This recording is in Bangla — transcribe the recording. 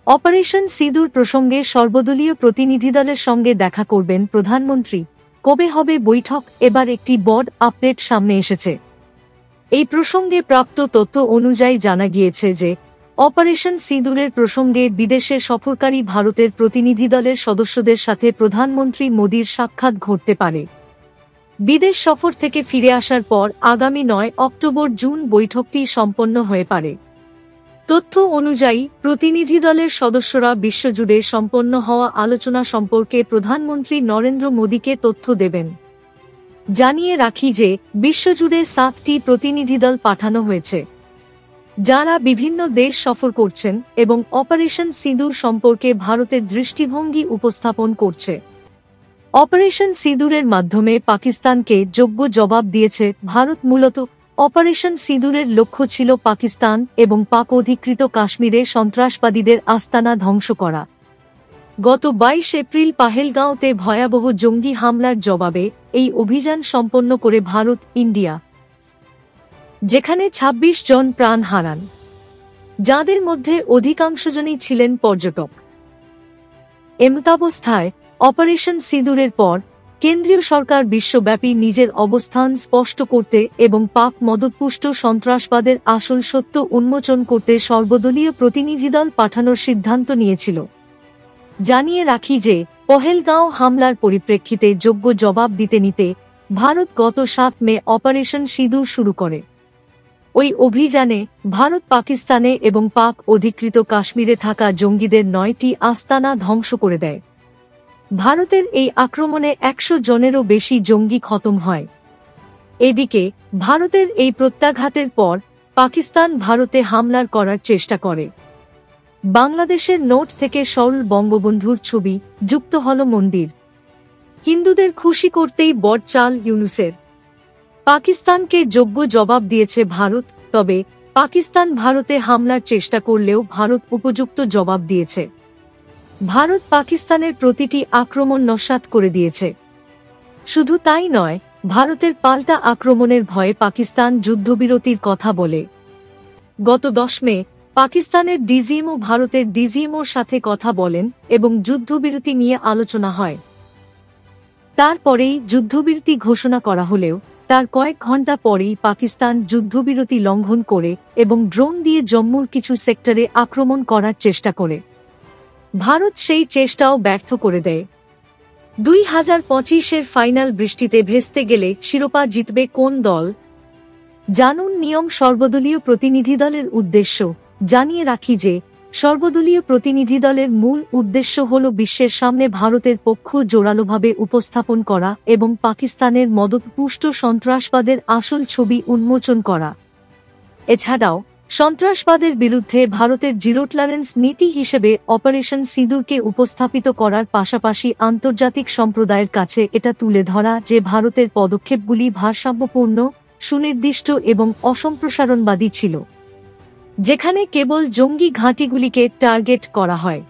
অপারেশন সিঁদুর প্রসঙ্গে সর্বদলীয় প্রতিনিধিদলের সঙ্গে দেখা করবেন প্রধানমন্ত্রী। কবে হবে বৈঠক? এবার একটি বড় আপডেট সামনে এসেছে। এই প্রসঙ্গে প্রাপ্ত তথ্য অনুযায়ী জানা গিয়েছে যে অপারেশন সিঁদুরের প্রসঙ্গে বিদেশে সফরকারী ভারতের প্রতিনিধিদলের সদস্যদের সাথে প্রধানমন্ত্রী মোদির সাক্ষাৎ ঘটতে পারে। বিদেশ সফর থেকে ফিরে আসার পর আগামী 9 অক্টোবর-জুন বৈঠকটি সম্পন্ন হয়ে পারে। তথ্য অনুযায়ী প্রতিনিধিদলের সদস্যরা বিশ্বজুড়ে সম্পন্ন হওয়া আলোচনা সম্পর্কে প্রধানমন্ত্রী নরেন্দ্র মোদীকে তথ্য দেবেন। জানিয়ে রাখি যে বিশ্বজুড়ে 7টি প্রতিনিধিদল পাঠানো হয়েছে, যারা বিভিন্ন দেশ সফর করছেন এবং অপারেশন সিঁদুর সম্পর্কে ভারতের দৃষ্টিভঙ্গি উপস্থাপন করছে। অপারেশন সিঁদুরের মাধ্যমে পাকিস্তানকে যোগ্য জবাব দিয়েছে ভারত। মূলত অপারেশন সিঁদুরের লক্ষ্য ছিল পাকিস্তান এবং পাক অধিকৃত কাশ্মীরে সন্ত্রাসবাদীদের আস্তানা ধ্বংস করা। গত 22 এপ্রিল পাহেলগাঁওতে ভয়াবহ জঙ্গি হামলার জবাবে এই অভিযান সম্পন্ন করে ভারত ইন্ডিয়া, যেখানে 26 জন প্রাণ হারান, যাদের মধ্যে অধিকাংশজনই ছিলেন পর্যটক। এমতাবস্থায় অপারেশন সিঁদুরের পর কেন্দ্রীয় সরকার বিশ্বব্যাপী নিজের অবস্থান স্পষ্ট করতে এবং পাক মদতপুষ্ট সন্ত্রাসবাদের আসল সত্য উন্মোচন করতে সর্বদলীয় প্রতিনিধিদল পাঠানোর সিদ্ধান্ত নিয়েছিল। জানিয়ে রাখি যে পহেলগাঁও হামলার পরিপ্রেক্ষিতে যোগ্য জবাব নিতে ভারত গত 7 মে অপারেশন সিঁদুর শুরু করে। ওই অভিযানে ভারত পাকিস্তানে এবং পাক অধিকৃত কাশ্মীরে থাকা জঙ্গিদের 9টি আস্তানা ধ্বংস করে দেয়। ভারতের এই আক্রমণে 100 জনেরও বেশি জঙ্গি খতম হয়। এদিকে ভারতের এই প্রত্যাঘাতের পর পাকিস্তান ভারতে হামলার করার চেষ্টা করে। বাংলাদেশের নোট থেকে সরল বঙ্গবন্ধুর ছবি যুক্ত হল মন্দির। হিন্দুদের খুশি করতেই বড় চাল ইউনূসের। পাকিস্তানকে যোগ্য জবাব দিয়েছে ভারত। তবে পাকিস্তান ভারতে হামলার চেষ্টা করলেও ভারত উপযুক্ত জবাব দিয়েছে। ভারত পাকিস্তানের প্রতিটি আক্রমণ নস্যাৎ করে দিয়েছে। শুধু তাই নয়, ভারতের পাল্টা আক্রমণের ভয়ে পাকিস্তান যুদ্ধবিরতির কথা বলে। গত 10 মে পাকিস্তানের ডিজিএমও ভারতের ডিজিএমওর সাথে কথা বলেন এবং যুদ্ধবিরতি নিয়ে আলোচনা হয়। তারপরেই যুদ্ধবিরতি ঘোষণা করা হলেও তার কয়েক ঘণ্টা পরেই পাকিস্তান যুদ্ধবিরতি লঙ্ঘন করে এবং ড্রোন দিয়ে জম্মুর কিছু সেক্টরে আক্রমণ করার চেষ্টা করে। ভারত সেই চেষ্টাও ব্যর্থ করে দেয়। 2025-এর ফাইনাল বৃষ্টিতে ভেস্তে গেলে শিরোপা জিতবে কোন দল? জানুন নিয়ম সর্বদলীয় প্রতিনিধিদলের উদ্দেশ্য। জানিয়ে রাখি যে সর্বদলীয় প্রতিনিধিদলের মূল উদ্দেশ্য হল বিশ্বের সামনে ভারতের পক্ষ জোরালোভাবে উপস্থাপন করা এবং পাকিস্তানের মদতপুষ্ট সন্ত্রাসবাদের আসল ছবি উন্মোচন করা। এছাড়াও সন্ত্রাসবাদের বিরুদ্ধে ভারতের জিরো টলারেন্স নীতি হিসেবে অপারেশন সিঁদুরকে উপস্থাপিত করার পাশাপাশি আন্তর্জাতিক সম্প্রদায়ের কাছে এটা তুলে ধরা যে ভারতের পদক্ষেপগুলি ভারসাম্যপূর্ণ, সুনির্দিষ্ট এবং অসম্প্রসারণবাদী ছিল, যেখানে কেবল জঙ্গি ঘাঁটিগুলিকে টার্গেট করা হয়।